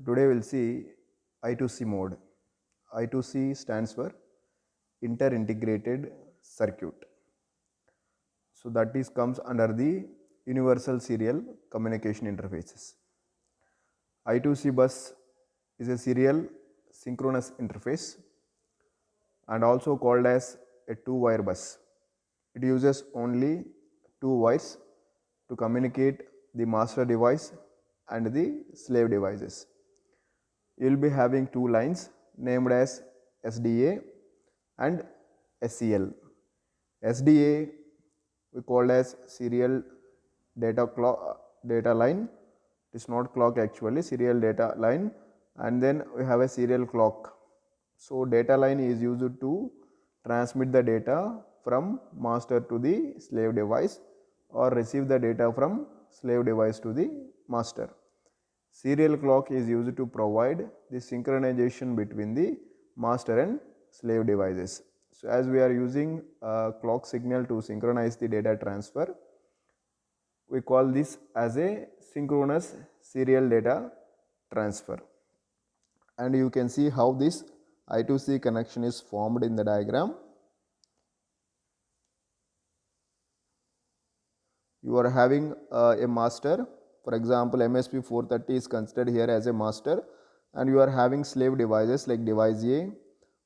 Today we'll see I2C mode. I2C stands for Inter-Integrated Circuit. So that is comes under the Universal Serial Communication Interfaces. I2C bus is a serial synchronous interface and also called as a two-wire bus. It uses only two wires to communicate the master device and the slave devices. You will be having two lines named as SDA and SCL. SDA we call as serial data line. It is not clock actually, serial data line, and then we have a serial clock. So data line is used to transmit the data from master to the slave device or receive the data from slave device to the master. Serial clock is used to provide the synchronization between the master and slave devices. So as we are using a clock signal to synchronize the data transfer, we call this as a synchronous serial data transfer. And you can see how this I2C connection is formed in the diagram. You are having a master, for example MSP 430 is considered here as a master, and you are having slave devices like device A,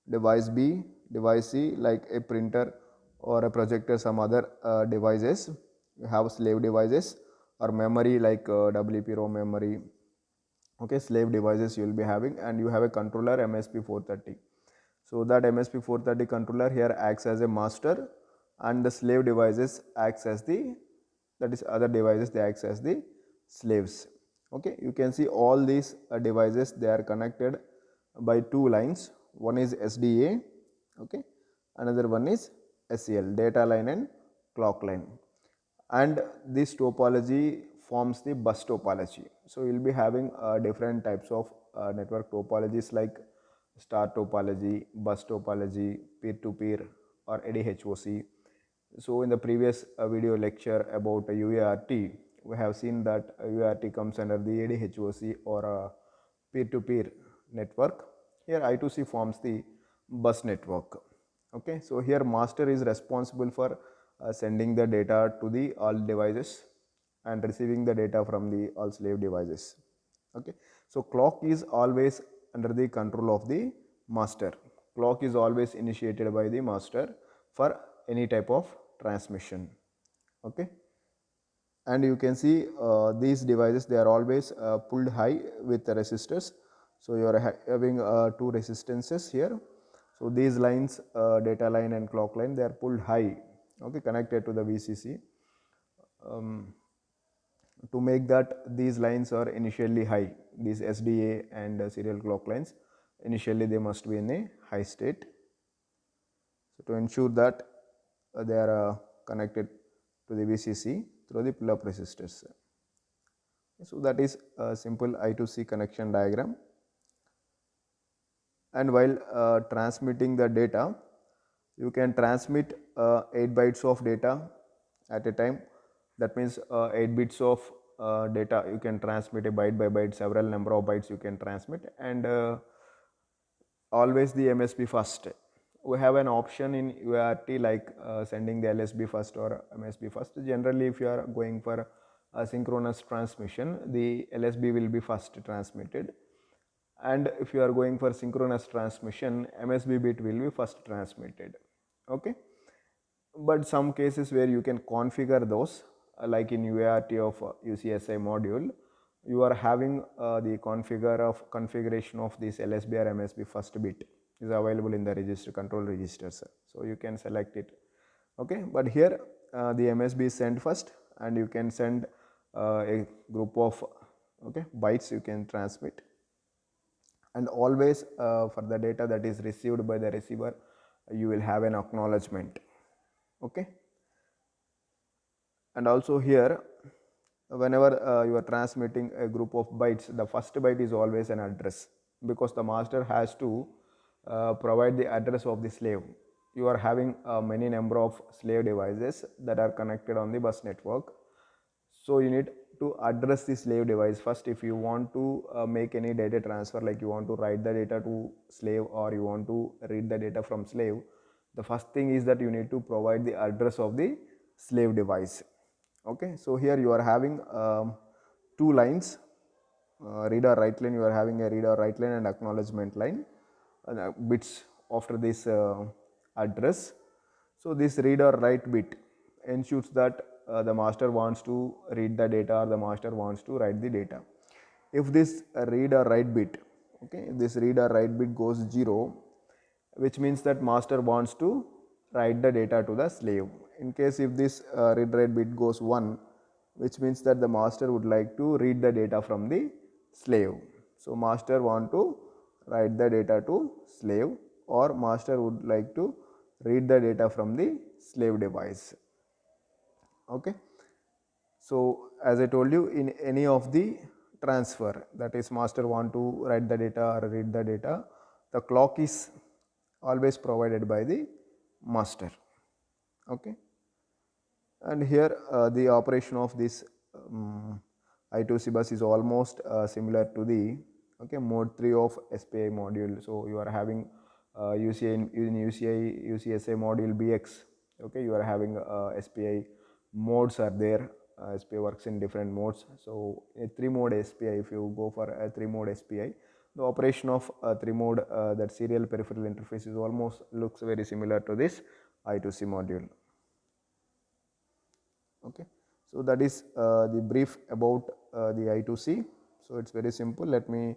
device B, device C, like a printer or a projector, some other devices. You have slave devices or memory like WP ROM memory, okay, slave devices you will be having, and you have a controller MSP 430. So that MSP 430 controller here acts as a master, and the slave devices acts as the, that is other devices, they acts as the slaves. Okay, you can see all these devices, they are connected by two lines. One is SDA, okay, another one is SCL, data line and clock line, and this topology forms the bus topology. So you will be having different types of network topologies like star topology, bus topology, peer-to-peer, or ADHOC. So in the previous video lecture about UART, we have seen that UART comes under the ADHOC or peer-to-peer network. Here I2C forms the bus network. Okay, so here master is responsible for sending the data to the all devices and receiving the data from the all slave devices. Okay, so clock is always under the control of the master. Clock is always initiated by the master for any type of transmission. Okay, and you can see these devices, they are always pulled high with the resistors. So you are having two resistances here. So these lines, data line and clock line, they are pulled high, okay, connected to the VCC. To make that these lines are initially high, these SDA and serial clock lines, initially they must be in a high state. So to ensure that they are connected to the VCC through the pull-up resistors. So that is a simple I2C connection diagram. And while transmitting the data, you can transmit 8 bytes of data at a time. That means 8 bits of data you can transmit a byte by byte, several number of bytes you can transmit, and always the MSB first. We have an option in UART like sending the LSB first or MSB first. Generally, if you are going for a synchronous transmission, the LSB will be first transmitted, and if you are going for synchronous transmission, MSB bit will be first transmitted. Okay, but some cases where you can configure those, like in UART of UCSI module, you are having the configuration of this LSB or MSB first bit is available in the register control registers, so you can select it. Okay, but here the MSB is sent first, and you can send a group of bytes you can transmit, and always for the data that is received by the receiver, you will have an acknowledgement. Okay, and also here whenever you are transmitting a group of bytes, the first byte is always an address, because the master has to provide the address of the slave. You are having many number of slave devices that are connected on the bus network, so you need to address the slave device. First, if you want to make any data transfer, like you want to write the data to slave or you want to read the data from slave, the first thing is that you need to provide the address of the slave device. Okay, so here you are having two lines, read or write line. You are having a read or write line and acknowledgement line, bits after this address. So this read or write bit ensures that the master wants to read the data or the master wants to write the data. If this read or write bit, okay, if this read or write bit goes 0, which means that master wants to write the data to the slave. In case if this read write bit goes 1, which means that the master would like to read the data from the slave. So master want to write the data to slave, or master would like to read the data from the slave device. Okay. So as I told you, in any of the transfer, that is master want to write the data or read the data, the clock is always provided by the master. Okay. And here the operation of this I2C bus is almost similar to the mode 3 of SPI module. So you are having UCI in UCI UCSI module BX. Okay, you are having SPI modes are there. SPI works in different modes. So a 3 mode SPI, if you go for a 3 mode SPI, the operation of 3 mode that serial peripheral interface is almost looks very similar to this I2C module. Okay, so that is the brief about the I2C. So it's very simple. Let me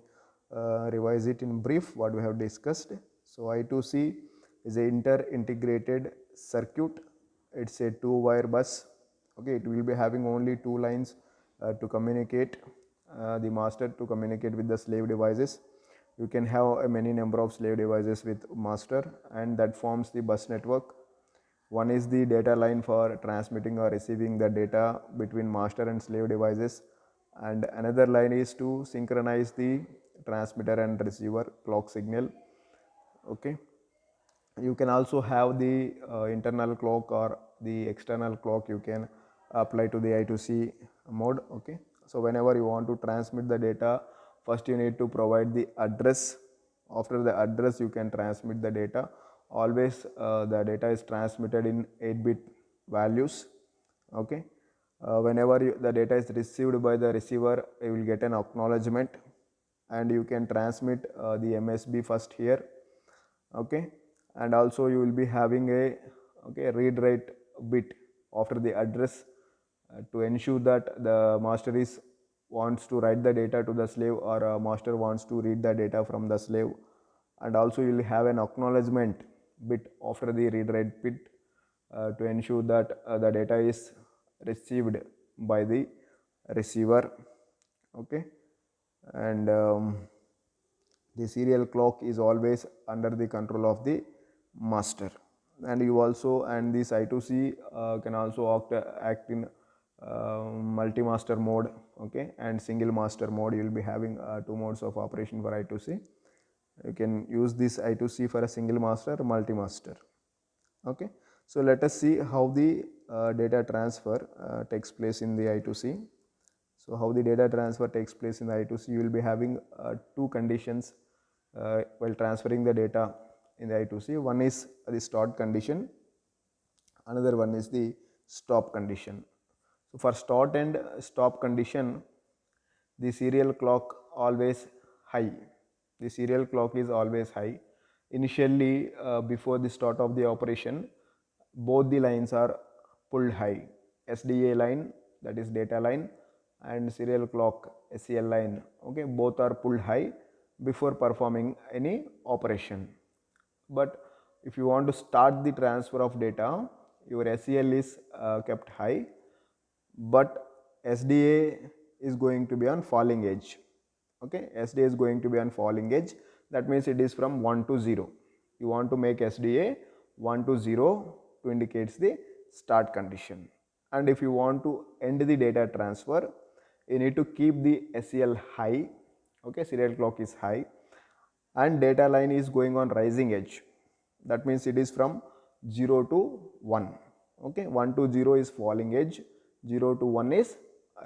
revise it in brief what we have discussed. So I2C is a inter-integrated circuit. It's a 2-wire bus. Okay, it will be having only 2 lines to communicate, the master to communicate with the slave devices. You can have a many number of slave devices with master, and that forms the bus network. One is the data line for transmitting or receiving the data between master and slave devices, and another line is to synchronize the transmitter and receiver clock signal. Okay, you can also have the internal clock or the external clock you can apply to the I2C mode. Okay, so whenever you want to transmit the data, first you need to provide the address. After the address you can transmit the data. Always the data is transmitted in 8-bit values. Okay, whenever the data is received by the receiver, you will get an acknowledgement, and you can transmit the MSB first here. Okay, and also you will be having a read write bit after the address to ensure that the master is wants to write the data to the slave, or master wants to read the data from the slave. And also you will have an acknowledgement bit after the read write bit to ensure that the data is received by the receiver. Okay, and the serial clock is always under the control of the master. And you also, and this I2C can also act in multi-master mode, okay, and single master mode. You will be having 2 modes of operation for I2C. You can use this I2C for a single master or multi-master. Okay, so let us see how the data transfer takes place in the I2C. So how the data transfer takes place in the I2C, you will be having 2 conditions while transferring the data in the I2C. One is the start condition, another one is the stop condition. So for start and stop condition, the serial clock always high. The serial clock is always high. Initially, before the start of the operation, both the lines are pulled high. SDA line, that is data line, and serial clock SCL line, okay, both are pulled high before performing any operation. But if you want to start the transfer of data, your SCL is kept high, but SDA is going to be on falling edge. Okay, SDA is going to be on falling edge. That means it is from 1 to 0. You want to make SDA 1 to 0 to indicates the start condition. And if you want to end the data transfer, you need to keep the SCL high. Okay, serial clock is high, and data line is going on rising edge. That means it is from 0 to 1. Okay, 1 to 0 is falling edge, 0 to 1 is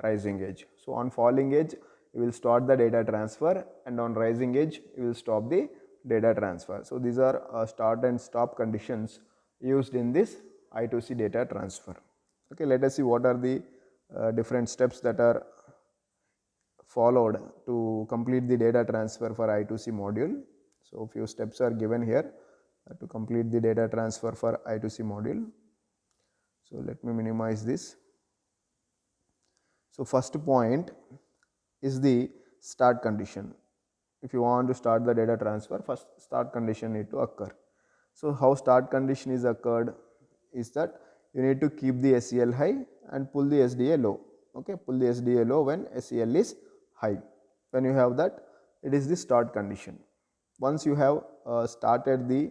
rising edge. So on falling edge you will start the data transfer, and on rising edge you will stop the data transfer. So these are start and stop conditions used in this I2C data transfer. Okay, let us see what are the different steps that are followed to complete the data transfer for I2C module. So few steps are given here to complete the data transfer for I2C module. So let me minimize this. So first point is the start condition. If you want to start the data transfer, first start condition need to occur. So how start condition is occurred is that you need to keep the SEL high and pull the SDA low. Okay, pull the SDA low when SEL is high. When you have that, it is the start condition. Once you have started the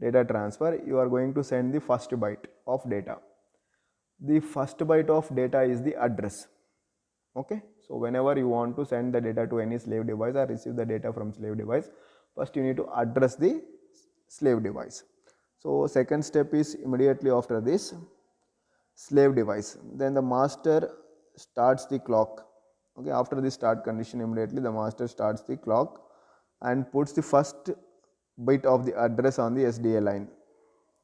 data transfer, you are going to send the first byte of data. The first byte of data is the address. Okay, so whenever you want to send the data to any slave device or receive the data from slave device, first you need to address the slave device. So second step is immediately after this slave device, then the master starts the clock. Okay, after the start condition, immediately the master starts the clock and puts the first bit of the address on the SDA line.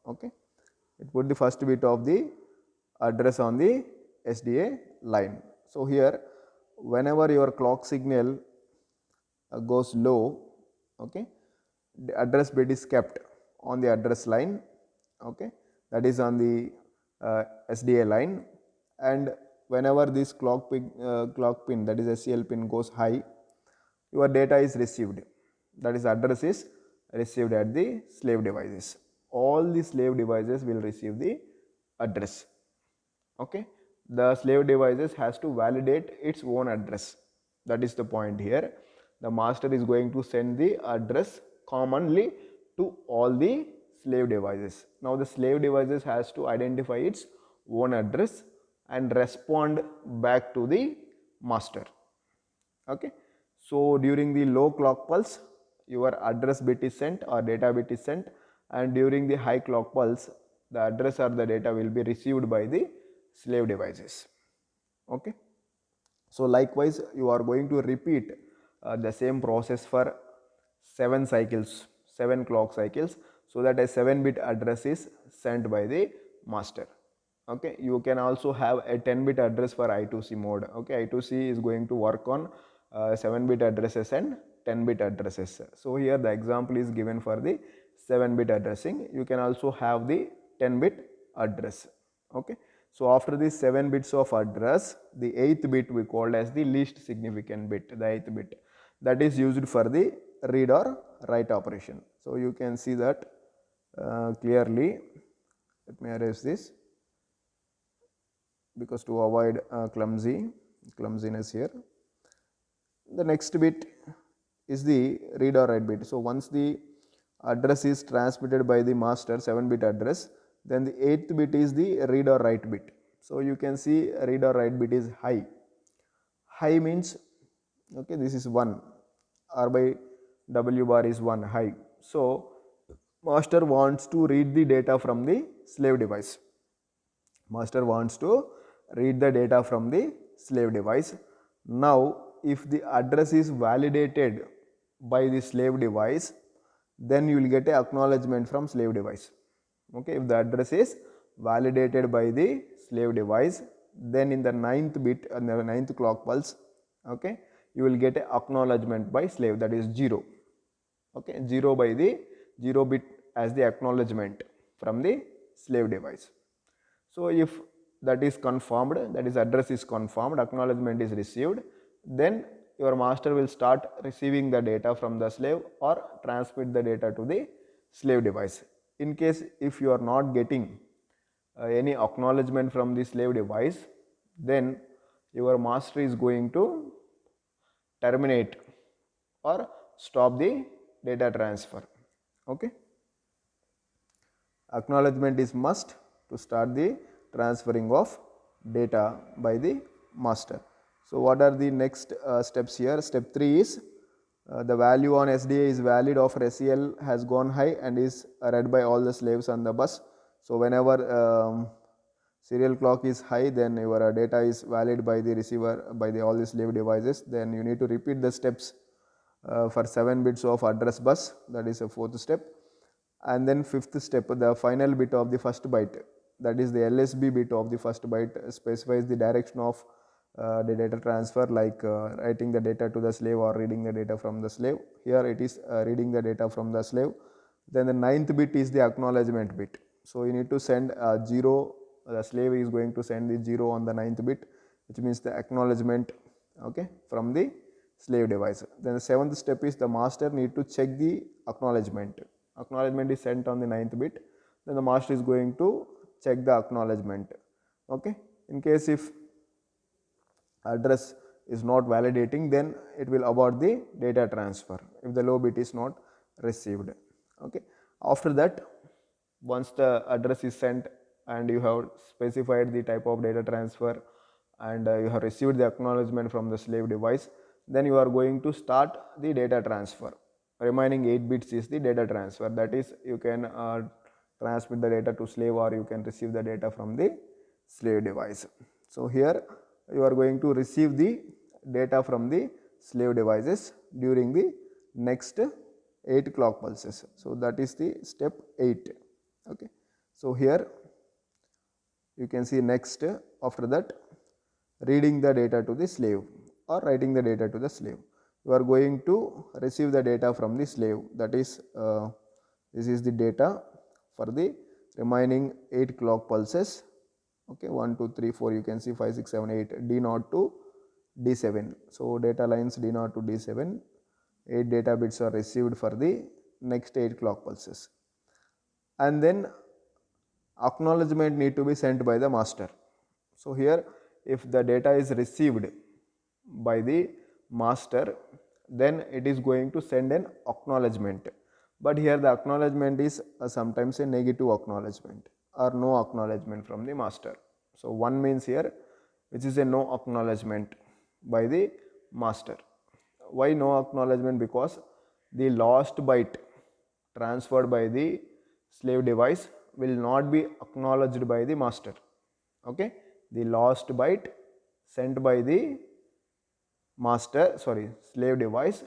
Okay, it put the first bit of the address on the SDA line. So here whenever your clock signal goes low, okay, the address bit is kept on the address line, okay, that is on the SDA line, and whenever this clock pin that is SCL pin goes high, your data is received, that is address is received at the slave devices. All the slave devices will receive the address. Okay, the slave devices has to validate its own address. That is the point here. The master is going to send the address commonly to all the slave devices. Now the slave devices has to identify its own address and respond back to the master. Okay, so during the low clock pulse, your address bit is sent or data bit is sent, and during the high clock pulse, the address or the data will be received by the slave devices. Okay, so likewise you are going to repeat the same process for 7 cycles, 7 clock cycles, so that a 7-bit address is sent by the master. Okay, you can also have a 10-bit address for I2C mode. Okay, I2C is going to work on 7-bit addresses and 10-bit addresses. So here the example is given for the 7-bit addressing. You can also have the 10-bit address. Okay, so after these 7 bits of address, the 8th bit we called as the least significant bit, the 8th bit, that is used for the read or write operation. So you can see that clearly. Let me erase this because to avoid clumsiness here. The next bit is the read or write bit. So once the address is transmitted by the master, 7-bit address, then the 8th bit is the read or write bit. So you can see read or write bit is high. High means, okay, this is 1, R by W bar is 1, high. So master wants to read the data from the slave device. Master wants to read the data from the slave device. Now if the address is validated by the slave device, then you will get a acknowledgement from slave device. Okay, if the address is validated by the slave device, then in the 9th bit and the 9th clock pulse, okay, you will get a acknowledgement by slave, that is 0. Okay, 0 by the 0 bit as the acknowledgement from the slave device. So if that is confirmed, that is address is confirmed, acknowledgement is received, then your master will start receiving the data from the slave or transmit the data to the slave device. In case if you are not getting any acknowledgement from the slave device, then your master is going to terminate or stop the data transfer. Okay, acknowledgement is must to start the transferring of data by the master. So what are the next steps here? Step 3 is the value on SDA is valid after SEL has gone high and is read by all the slaves on the bus. So whenever serial clock is high, then your data is valid by the receiver, by the all the slave devices. Then you need to repeat the steps for 7 bits of address bus, that is a fourth step. And then fifth step, the final bit of the first byte, that is the LSB bit of the first byte, specifies the direction of the data transfer, like writing the data to the slave or reading the data from the slave. Here it is reading the data from the slave. Then the ninth bit is the acknowledgement bit. So you need to send a 0, the slave is going to send the 0 on the ninth bit, which means the acknowledgement, okay, from the slave device. Then the seventh step is the master need to check the acknowledgement. Acknowledgement is sent on the ninth bit, then the master is going to check the acknowledgement, okay. In case if address is not validating, then it will abort the data transfer if the low bit is not received, okay. After that, once the address is sent and you have specified the type of data transfer and you have received the acknowledgement from the slave device, then you are going to start the data transfer. Remaining 8 bits is the data transfer, that is you can transmit the data to slave or you can receive the data from the slave device. So here you are going to receive the data from the slave devices during the next 8 clock pulses. So that is the step 8, okay. So here you can see next, after that, reading the data to the slave or writing the data to the slave. You are going to receive the data from the slave, that is this is the data for the remaining 8 clock pulses, okay. 1 2 3 4, you can see 5 6 7 8, D0 to D7. So data lines D0 to D7, 8 data bits are received for the next 8 clock pulses, and then acknowledgement need to be sent by the master. So here if the data is received by the master, then it is going to send an acknowledgement, but here the acknowledgement is sometimes a negative acknowledgement or no acknowledgement from the master. So 1 means here which is a no acknowledgement by the master. Why no acknowledgement? Because the last byte transferred by the slave device will not be acknowledged by the master, okay. The last byte sent by the slave device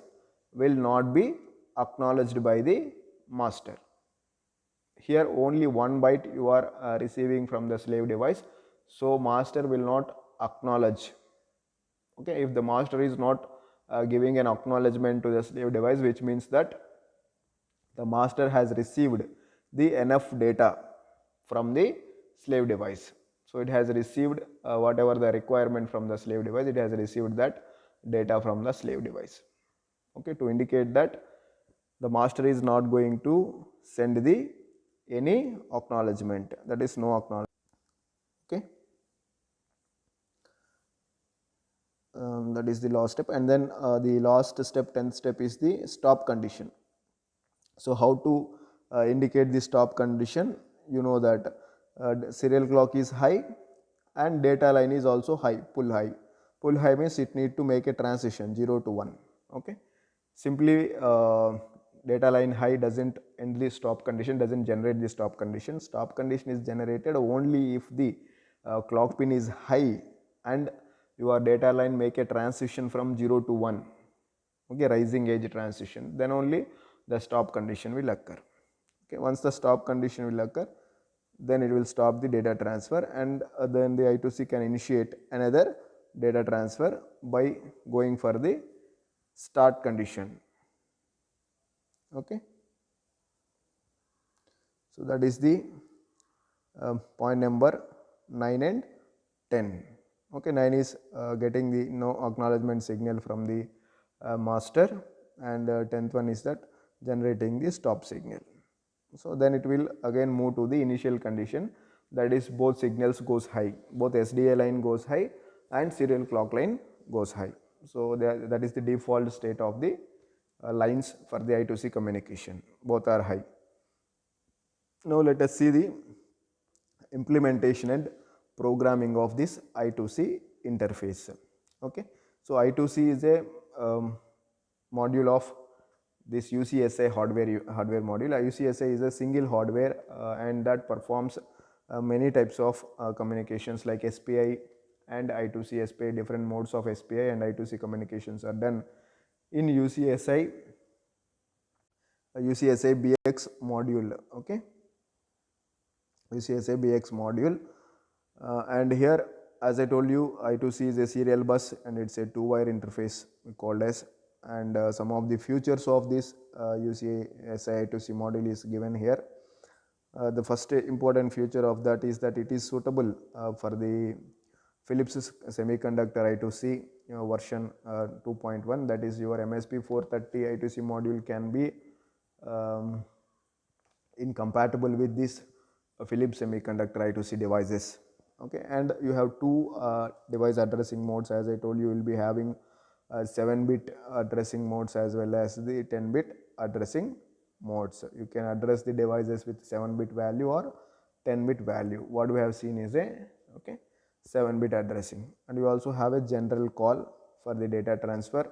will not be acknowledged by the master. Here only 1 byte you are receiving from the slave device, so master will not acknowledge, okay. If the master is not giving an acknowledgement to the slave device, which means that the master has received the enough data from the slave device. So it has received whatever the requirement from the slave device, it has received that data from the slave device, okay, to indicate that the master is not going to send the any acknowledgement, that is no acknowledgement, okay. That is the last step. And then the last step, 10th step, is the stop condition. So how to indicate the stop condition? You know that serial clock is high and data line is also high, pull high. Pull high means it need to make a transition 0 to 1, okay. Simply data line high doesn't end the stop condition, doesn't generate the stop condition. Stop condition is generated only if the clock pin is high and your data line make a transition from 0 to 1, okay, rising edge transition, then only the stop condition will occur, okay. Once the stop condition will occur, then it will stop the data transfer, and then the I2C can initiate another data transfer by going for the start condition, okay. So that is the point number 9 and 10, okay. 9 is getting the no acknowledgement signal from the master, and 10th one is that generating the stop signal. So then it will again move to the initial condition, that is both signals goes high, both SDA line goes high and serial clock line goes high. So that is the default state of the lines for the I2C communication, both are high. Now let us see the implementation and programming of this I2C interface, okay. So I2C is a module of this UCSI hardware module. UCSI is a single hardware and that performs many types of communications like SPI and I2C. SPI, different modes of SPI and I2C communications are done in UCSI BX module. Okay, UCSI BX module. And here, as I told you, I2C is a serial bus and it's a two-wire interface called as. And some of the features of this UCSI I2C module is given here. The first important feature of that is that it is suitable for the Philips semiconductor I2C version 2.1, that is your MSP 430 I2C module can be um, incompatible with this Philips semiconductor I2C devices. Okay, and you have two device addressing modes. As I told you, will be having 7-bit addressing modes as well as the 10-bit addressing modes. You can address the devices with 7-bit value or 10-bit value. What we have seen is a 7-bit addressing, and you also have a general call for the data transfer,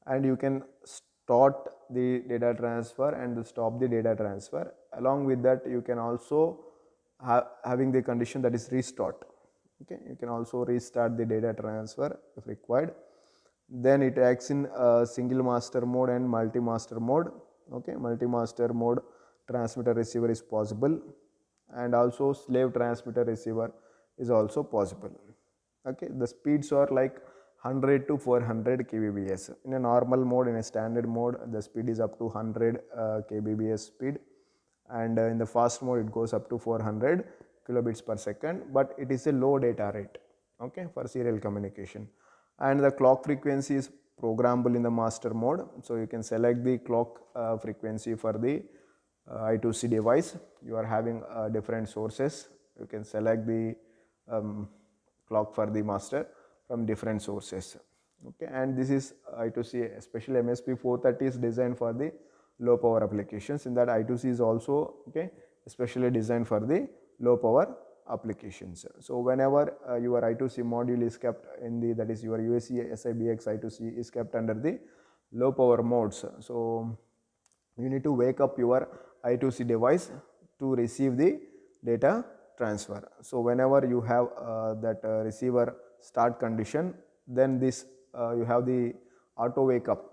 and you can start the data transfer and stop the data transfer. Along with that, you can also having the condition that is restart. Okay, you can also restart the data transfer if required. Then it acts in single master mode and multi master mode. Okay, multi master mode transmitter receiver is possible, and also slave transmitter receiver is also possible. Okay, the speeds are like 100 to 400 kbps. In a normal mode, in a standard mode, the speed is up to 100 kbps speed, and in the fast mode it goes up to 400 kilobits per second, but it is a low data rate, okay, for serial communication. And the clock frequency is programmable in the master mode, so you can select the clock frequency for the I2C device. You are having different sources. You can select the clock for the master from different sources. Okay, and this is I2C, especially MSP 430 is designed for the low power applications. In that, I2C is also especially designed for the low power applications. So whenever your I2C module is kept in the, that is your UCSI BX I2C is kept under the low power modes, so you need to wake up your I2C device to receive the data transfer. So whenever you have that receiver start condition, then this you have the auto wake up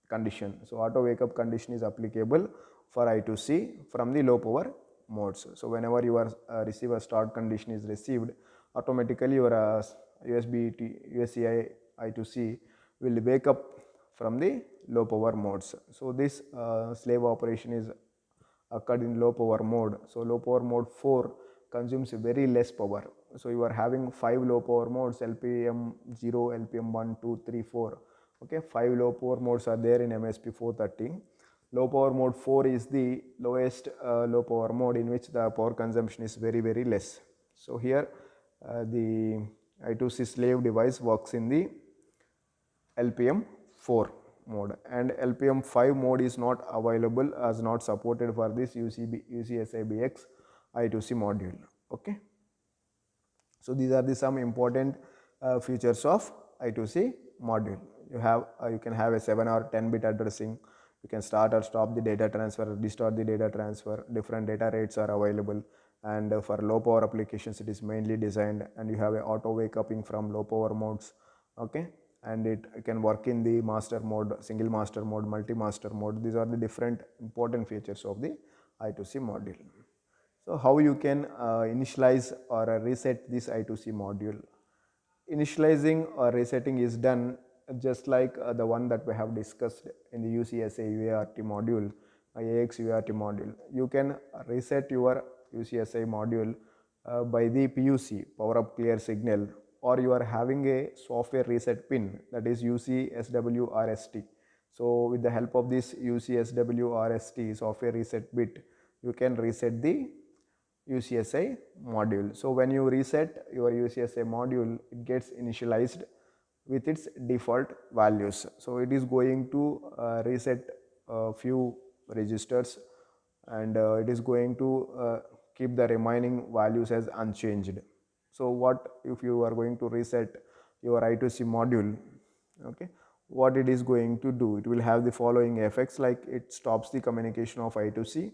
condition. So auto wake up condition is applicable for I2C from the low power modes. So whenever your receiver start condition is received, automatically your USCI I2C will wake up from the low power modes. So this slave operation is occurred in low power mode. So low power mode 4 consumes very less power. So you are having 5 low power modes: LPM 0, LPM 1, 2, 3, 4. Okay, 5 low power modes are there in MSP 430. Low power mode 4 is the lowest low power mode in which the power consumption is very less. So here the I2C slave device works in the LPM 4 mode, and LPM 5 mode is not available as not supported for this UCSI BX I2C module. Okay, so these are the some important features of I2C module. You can have a 7 or 10 bit addressing. You can start or stop the data transfer, restart the data transfer. Different data rates are available, and for low power applications it is mainly designed, and you have a auto wake upping from low power modes. Okay, and it can work in the master mode, single master mode, multi master mode. These are the different important features of the I2C module. So how you can initialize or reset this I2C module? Initializing or resetting is done just like the one that we have discussed in the UCSI UART module, AX UART module. You can reset your UCSI module by the PUC, power up clear signal, or you are having a software reset pin, that is UCSWRST. So with the help of this UCSWRST software reset bit, you can reset the UCSI module. So when you reset your UCSI module, it gets initialized with its default values. So it is going to reset a few registers, and it is going to keep the remaining values as unchanged. So what if you are going to reset your I2C module? Okay, what it is going to do, it will have the following effects, like it stops the communication of I2C,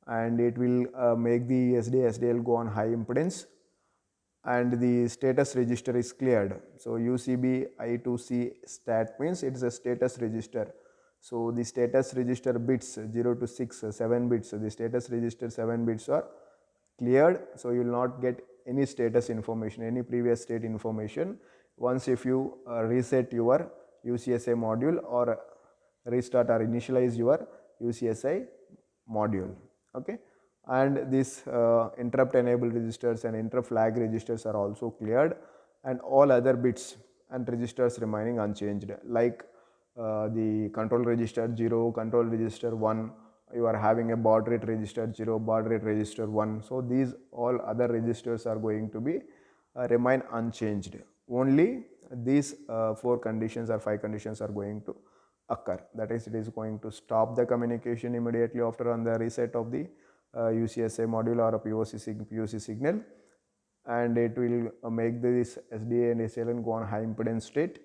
and it will make the SDA SDL go on high impedance, and the status register is cleared. So UCB I2C stat means it is a status register. So the status register bits 0 to 6, 7 bits, the status register 7 bits are cleared. So you will not get any status information, any previous state information once if you reset your UCSI module or restart or initialize your UCSI module. Okay, and these interrupt enable registers and interrupt flag registers are also cleared, and all other bits and registers remaining unchanged, like the control register 0, control register 1, you are having a baud rate register 0, baud rate register 1. So these all other registers are going to be remain unchanged. Only these 4 conditions or 5 conditions are going to occur. That is, it is going to stop the communication immediately after on the reset of the UCSI module or a PUC signal, and it will make this SDA and SLN go on high impedance state,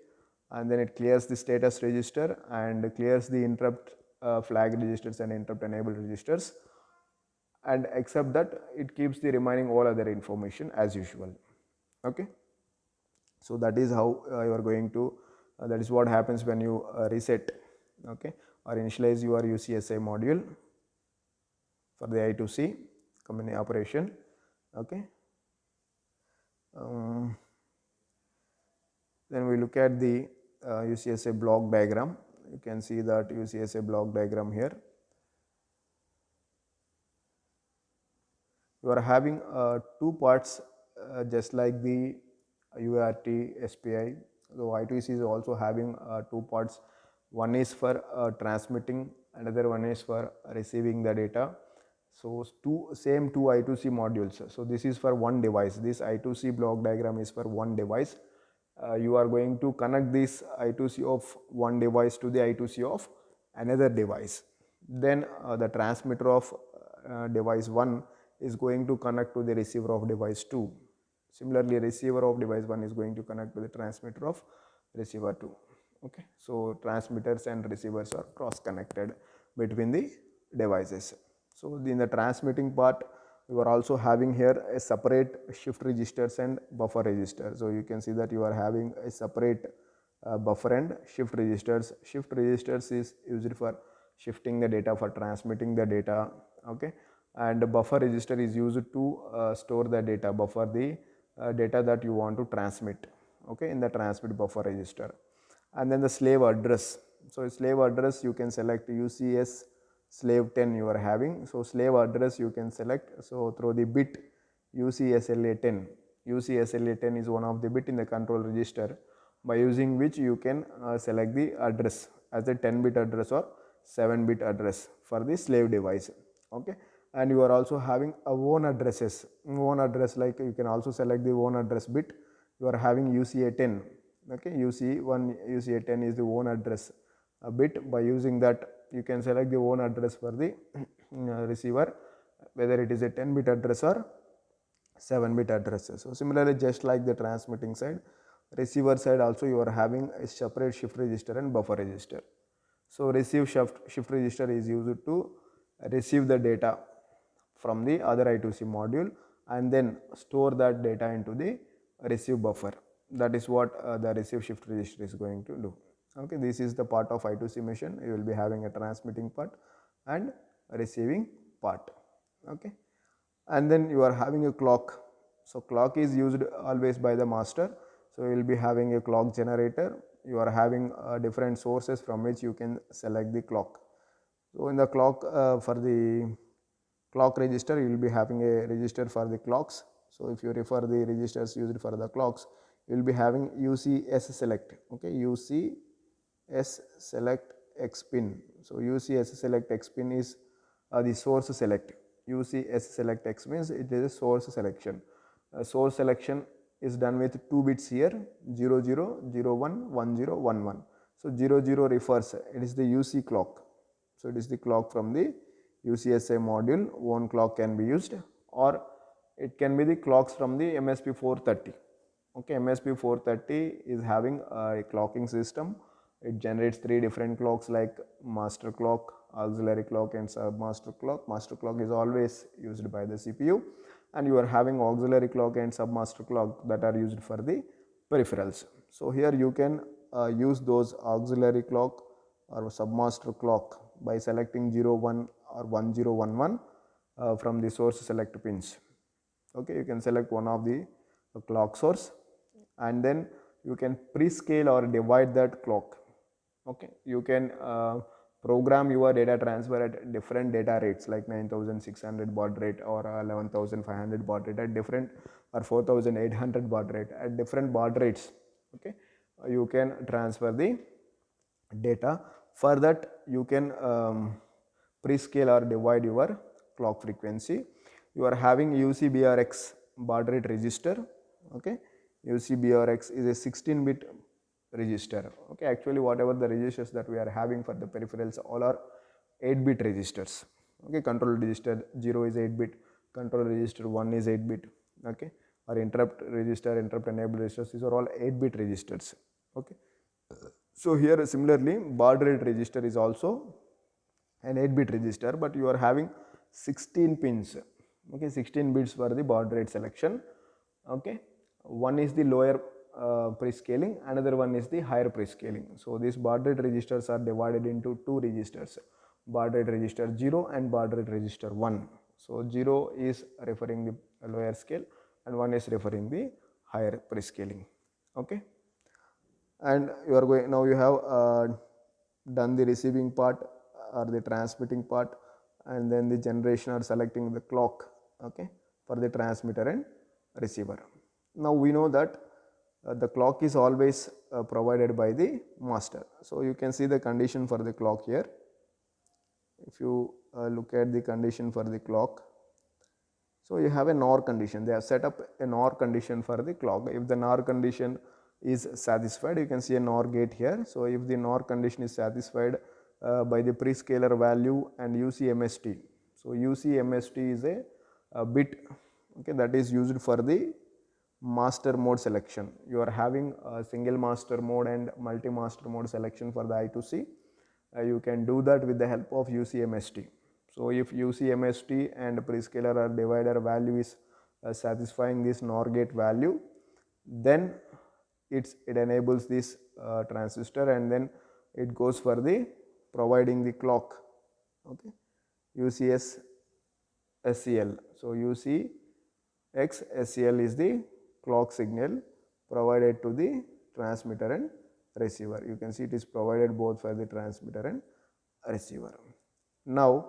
and then it clears the status register and clears the interrupt flag registers and interrupt enable registers, and except that it keeps the remaining all other information as usual. Okay, so that is how you are going to that is what happens when you reset, okay, or initialize your UCSI module for the I2C company operation. Okay, then we look at the UCSI block diagram. You can see that UCSI block diagram here. You are having 2 parts just like the UART SPI. So I2C is also having 2 parts. One is for transmitting, another one is for receiving the data. So same two I2C modules. So this is for one device. This I2C block diagram is for one device. You are going to connect this I2C of one device to the I2C of another device. Then the transmitter of device 1 is going to connect to the receiver of device 2. Similarly, receiver of device 1 is going to connect to the transmitter of receiver 2. Okay, so transmitters and receivers are cross connected between the devices. So in the transmitting part, you are also having here a separate shift registers and buffer register. So you can see that you are having a separate buffer and shift registers. Shift registers is used for shifting the data, for transmitting the data. Okay, and the buffer register is used to store the data, buffer the data that you want to transmit, okay, in the transmit buffer register. And then the slave address. So slave address you can select UCS slave 10 you are having. So slave address you can select. So through the bit UCSLA 10. UCSLA 10 is one of the bit in the control register, by using which you can select the address as a 10-bit address or 7-bit address for the slave device. Okay, and you are also having a own addresses. Own address, like you can also select the own address bit. You are having UCA 10. Okay, UC1 UCA 10 is the own address bit. By using that, you can select the own address for the receiver, whether it is a 10-bit address or 7-bit addresses. So similarly, just like the transmitting side, receiver side also you are having a separate shift register and buffer register. So receive shift register is used to receive the data from the other I2C module and then store that data into the receive buffer. That is what the receive shift register is going to do. Okay, this is the part of I2C machine. You will be having a transmitting part and a receiving part. Okay, and then you are having a clock. So clock is used always by the master. So you will be having a clock generator. You are having different sources from which you can select the clock. So in the clock for the clock register, you will be having a register for the clocks. So if you refer the registers used for the clocks, you will be having UCS select. Okay, UCS select X pin. So UCS select X pin is the source select. UCS select X means it is a source selection. Source selection is done with 2 bits here, 00, 01, 10, 11. So 00 refers, it is the UC clock. So it is the clock from the UCSI module. One clock can be used, or it can be the clocks from the MSP 430. Okay, MSP 430 is having a clocking system, It generates three different clocks like master clock, auxiliary clock and sub master clock. Master clock is always used by the CPU, and you are having auxiliary clock and sub master clock that are used for the peripherals. So here you can use those auxiliary clock or submaster clock by selecting 01 or 1011 from the source select pins. Okay, you can select one of the clock source, and then you can pre-scale or divide that clock. Okay, you can program your data transfer at different data rates like 9600 baud rate or 11500 baud rate at different, or 4800 baud rate at different baud rates. Okay, you can transfer the data. For that you can pre-scale or divide your clock frequency. You are having UCBRX baud rate register. Okay, UCBRX is a 16-bit register. Okay, actually whatever the registers that we are having for the peripherals all are 8-bit registers. Okay, control register 0 is 8-bit, control register 1 is 8-bit. Okay, or interrupt register, interrupt enable registers, these are all 8-bit registers. Okay, so here similarly baud rate register is also an 8-bit register, but you are having 16 pins. Okay, 16 bits for the baud rate selection. Okay, one is the lower pre-scaling, another one is the higher pre-scaling. So these baud rate registers are divided into two registers, baud rate register 0 and baud rate register 1. So 0 is referring the lower scale and 1 is referring the higher pre-scaling. Okay, and you are going now, you have done the receiving part or the transmitting part, and then the generation or selecting the clock. Okay, for the transmitter and receiver. Now we know that the clock is always provided by the master. So you can see the condition for the clock here. If you look at the condition for the clock, so you have a NOR condition. They have set up a NOR condition for the clock. If the NOR condition is satisfied, you can see a NOR gate here. So if the NOR condition is satisfied by the prescaler value and UCMST. So UCMST is a bit, okay, that is used for the master mode selection. You are having a single master mode and multi master mode selection for the I2C. You can do that with the help of UCMST. So if UCMST and prescaler or divider value is satisfying this NOR gate value, then it enables this transistor, and then it goes for the providing the clock. Okay, UCS SCL. So UCX SCL is the clock signal provided to the transmitter and receiver. You can see it is provided both for the transmitter and receiver. Now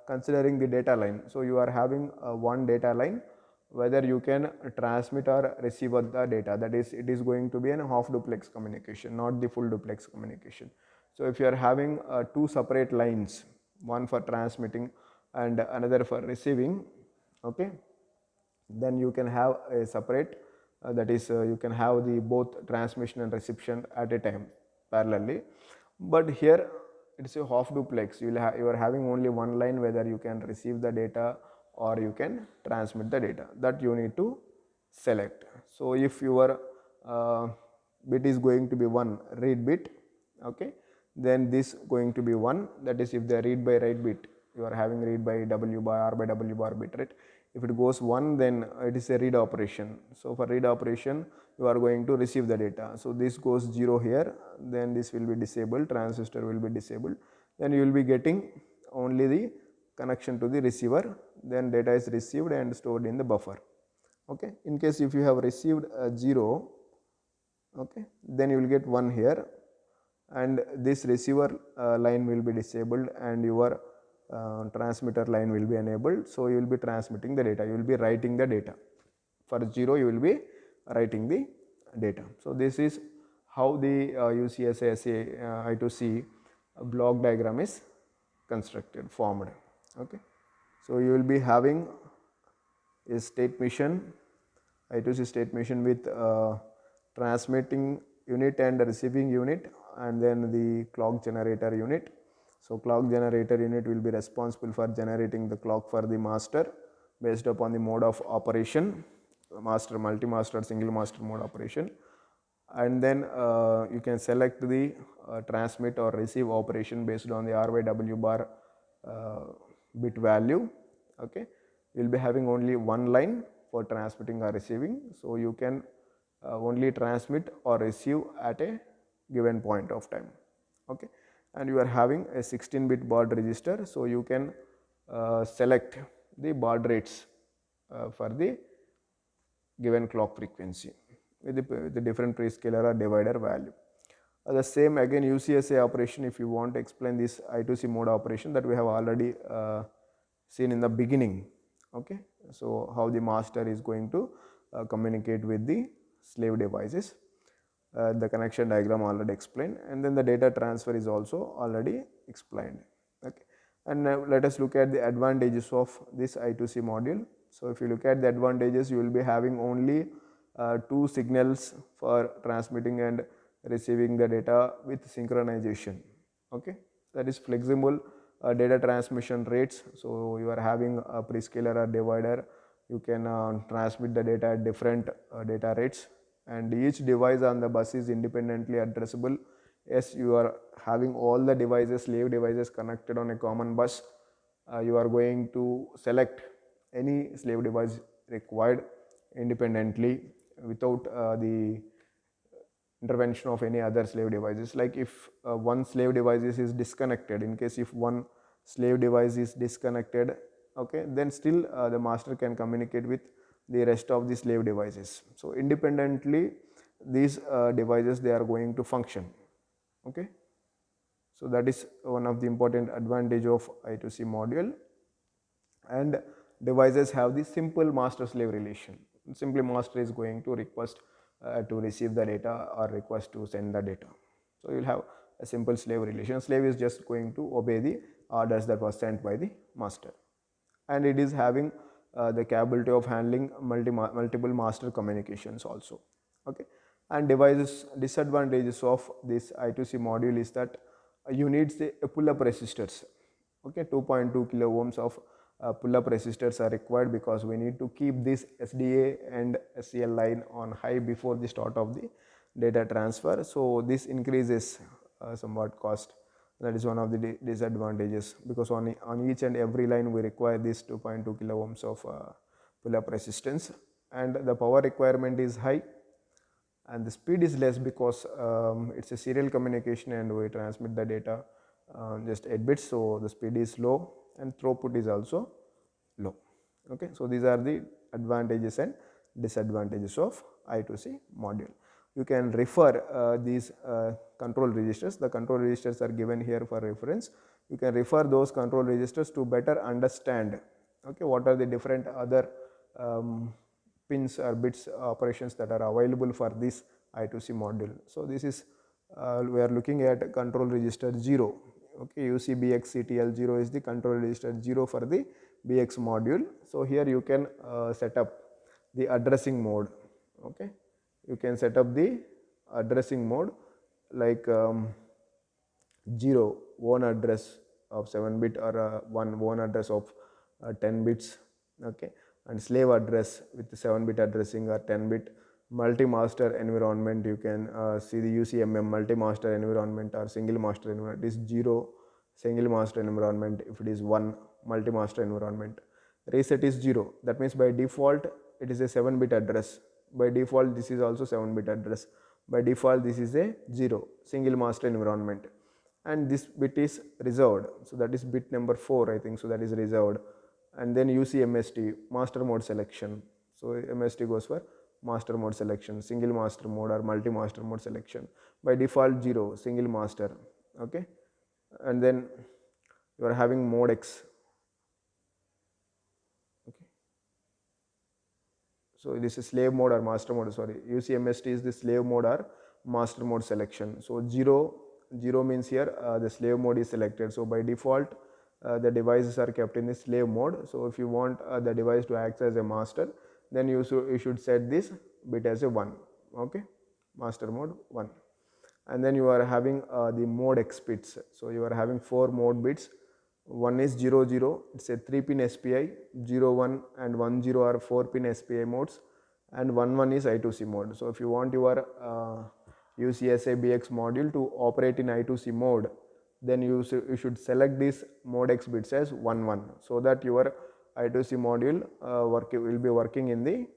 considering the data line, so you are having one data line, whether you can transmit or receive the data, that is, it is going to be an half duplex communication, not the full duplex communication. So if you are having two separate lines, one for transmitting and another for receiving, okay, then you can have a separate, that is you can have the both transmission and reception at a time parallelly. But here it is a half duplex. You are having only one line, whether you can receive the data or you can transmit the data, that you need to select. So if your bit is going to be one read bit, okay, then this going to be 1, that is if the read by write bit, you are having read by W by R by W bar bit rate. If it goes 1, then it is a read operation. So for read operation you are going to receive the data. So this goes 0 here, then this will be disabled, transistor will be disabled, then you will be getting only the connection to the receiver, then data is received and stored in the buffer. Okay, in case if you have received 0, okay, then you will get 1 here, and this receiver line will be disabled and your transmitter line will be enabled. So you will be transmitting the data, you will be writing the data. For 0 you will be writing the data. So this is how the UCSA I2C block diagram is constructed, formed. Okay, so you will be having a state machine, I2C state machine with transmitting unit and receiving unit, and then the clock generator unit. So clock generator unit will be responsible for generating the clock for the master based upon the mode of operation, master, multi-master, single master mode operation. and then you can select the transmit or receive operation based on the RYW bar bit value. Okay, you will be having only one line for transmitting or receiving, so you can only transmit or receive at a given point of time. Okay, and you are having a 16-bit baud register, so you can select the baud rates for the given clock frequency with the different prescaler or divider value. The same again UCSA operation, if you want to explain this I2C mode operation that we have already seen in the beginning. Okay, so how the master is going to communicate with the slave devices. The connection diagram already explained, and then the data transfer is also already explained. Okay, and now let us look at the advantages of this I2C module. So if you look at the advantages, you will be having only two signals for transmitting and receiving the data with synchronization. Okay, that is flexible data transmission rates. So you are having a prescaler or divider, you can transmit the data at different data rates, and each device on the bus is independently addressable. Yes, you are having all the devices, slave devices connected on a common bus. You are going to select any slave device required independently without the intervention of any other slave devices. Like if one slave device is disconnected, in case if one slave device is disconnected, okay, then still the master can communicate with the rest of the slave devices. So independently these devices, they are going to function. Okay, so that is one of the important advantage of I2C module. And devices have the simple master slave relation. Simply master is going to request to receive the data or request to send the data. So you will have a simple slave relation. Slave is just going to obey the orders that was sent by the master, and it is having the capability of handling multiple master communications also. Okay, and devices disadvantages of this I2C module is that you need say a pull-up resistors. Okay, 2.2 kilo ohms of pull-up resistors are required, because we need to keep this SDA and SCL line on high before the start of the data transfer. So this increases somewhat cost. That is one of the disadvantages, because on each and every line we require this 2.2 kilo ohms of pull-up resistance, and the power requirement is high and the speed is less, because it's a serial communication and we transmit the data just 8 bits, so the speed is low and throughput is also low. Okay, so these are the advantages and disadvantages of I2C module. You can refer these control registers. The control registers are given here for reference. You can refer those control registers to better understand, okay, what are the different other pins or bits operations that are available for this I2C module. So this is we are looking at control register 0. Okay, UCBX 0 is the control register 0 for the BX module. So here you can set up the addressing mode. Okay, you can set up the addressing mode like 0 one address of 7-bit or one address of 10 bits. Okay, and slave address with 7-bit addressing or 10-bit. Multi-master environment, you can see the UCMM multi-master environment or single master environment. It is 0 single master environment, if it is 1 multi-master environment. Reset is 0, that means by default it is a 7-bit address. By default this is also 7-bit address. By default this is a 0 single master environment, and this bit is reserved, so that is bit number 4 I think, so that is reserved. And then UCMST master mode selection, so MST goes for master mode selection, single master mode or multi master mode selection. By default 0 single master. Okay, and then you are having mode X. Okay, so this is slave mode or master mode, sorry, UCMST is the slave mode or master mode selection. So 0 means here the slave mode is selected, so by default the devices are kept in the slave mode. So if you want the device to act as a master, then you should set this bit as a 1. Okay, master mode 1. And then you are having the mode X bits, so you are having 4 mode bits. One is 00, it's a 3-pin SPI, 01 and 10 are 4-pin SPI modes, and 11 is I2C mode. So if you want your use ESA-BX module to operate in I2C mode, then you should select this mode X bits as 1 1, so that your I2C module will be working in the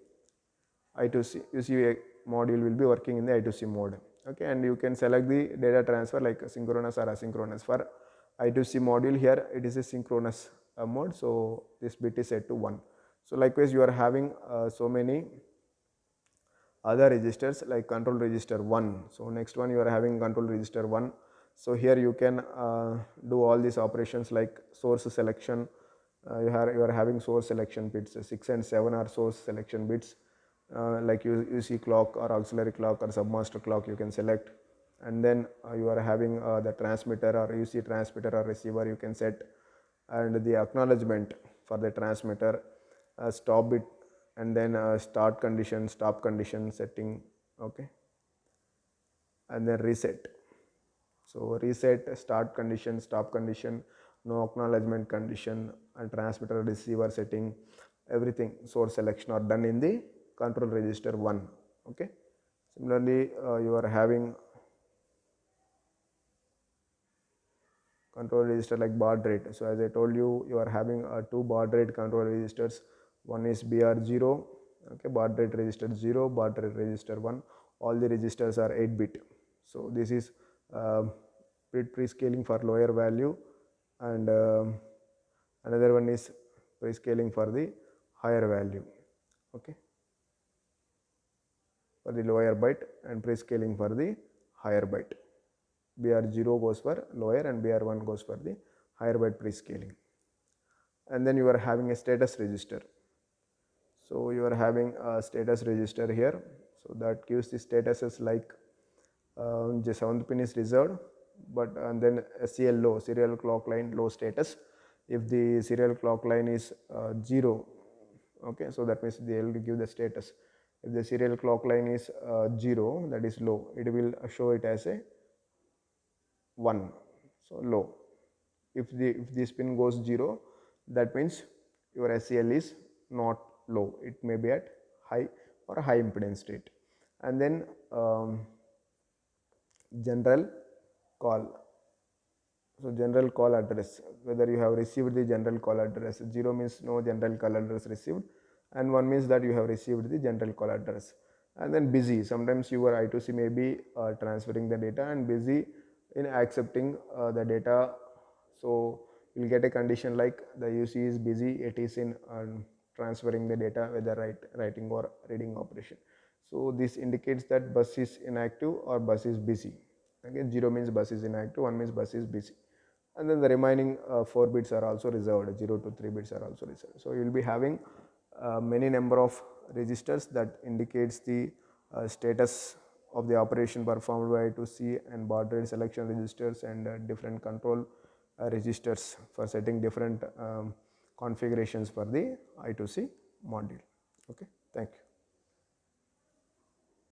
I2C UCA module will be working in the I2C mode. Okay, and you can select the data transfer like synchronous or asynchronous. For I2C module, here it is a synchronous mode, so this bit is set to 1. So likewise, you are having so many other registers like control register 1. So next one, you are having control register 1. So here you can do all these operations like source selection. You are having source selection bits. 6 and 7 are source selection bits. Like UC clock or auxiliary clock or submaster clock you can select, and then you are having the transmitter or UC transmitter or receiver you can set, and the acknowledgement for the transmitter, stop bit, and then start condition, stop condition setting. Okay, and then reset. So reset, start condition, stop condition, no acknowledgement condition, and transmitter receiver setting, everything source selection are done in the control register 1. Okay, similarly you are having control register like baud rate. So as I told you, you are having 2 baud rate control registers. One is BR0, okay, baud rate register 0, baud rate register 1. All the registers are 8-bit. So this is bit prescaling for lower value, and another one is prescaling for the higher value. Okay, for the lower byte, and prescaling for the higher byte. BR0 goes for lower and BR1 goes for the higher byte prescaling. And then you are having a status register. So you are having a status register here. So that gives the statuses like the 7th pin is reserved, but and then SCL low, serial clock line low status. If the serial clock line is 0, okay, so that means they will give the status. If the serial clock line is 0, that is low, it will show it as a 1, so low. If this pin goes 0, that means your SCL is not low, it may be at high or high impedance state. And then general call. So general call address, whether you have received the general call address. 0 means no general call address received, and 1 means that you have received the general call address. And then busy, sometimes your I2C may be transferring the data and busy in accepting the data. So you will get a condition like the UC is busy, it is in transferring the data, whether writing or reading operation. So this indicates that bus is inactive or bus is busy. Okay, 0 means bus is inactive, 1 means bus is busy. And then the remaining 4 bits are also reserved, 0 to 3 bits are also reserved. So you will be having many number of registers that indicates the status of the operation performed by I2C, and baud rate selection registers, and different control registers for setting different configurations for the I2C module. Okay.